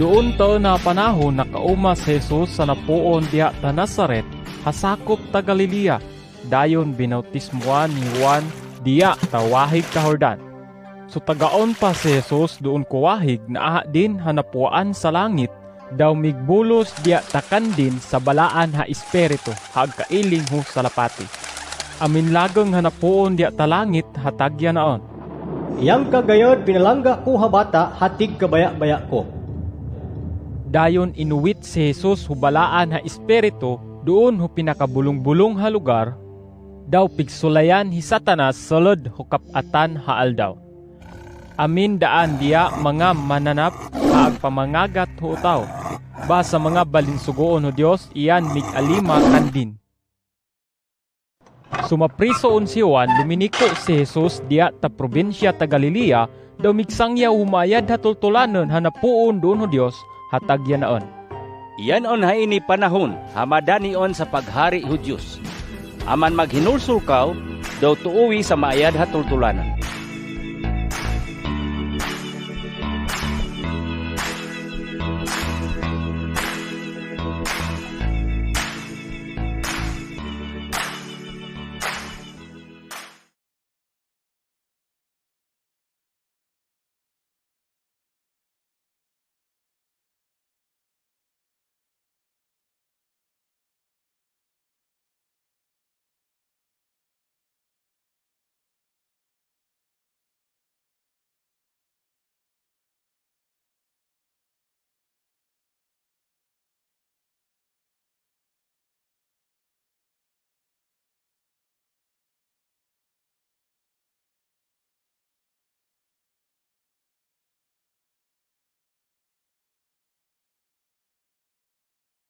Doon to na panahon nakauma si Jesus sa napuon diha ta Nazaret, hasakop ta Galilea. Dayon binautismuan ni Juan diya tawahig ka Jordan. So tagaon pa si Jesus doon kuwahig na din hanapuan sa langit, daw migbulos diya takan din sa balaan ha espiritu hagkailing ho sa lapati. Amin lagong hanapuon diya ta langit hatagya naon. Iyang kagayod pinalangga ko habata hatig kabaya-baya ko. Dayon inuwit si Jesus hubalaan ha espiritu doon ho pinakabulong-bulong ha lugar, daw pigsulayan hi Satanas sulod ho kapatan ha aldaw. Amin daan diya mga mananap ha agpamangagat ho utaw. Basa mga balinsugoon ho Dios iyan mig-alima kandin. Sumaprisoon si Juan, luminiko si Jesus diya ta probinsya ta Galilea, daw migsangya humayad hatultulanon hanapuon doon ho Dios hatagya naon. Iyan on ha ini panahon, hamadanion sa paghari ho Diyos. Aman maghinulsulkaw, daw tuuwi sa maayad hatultulanan.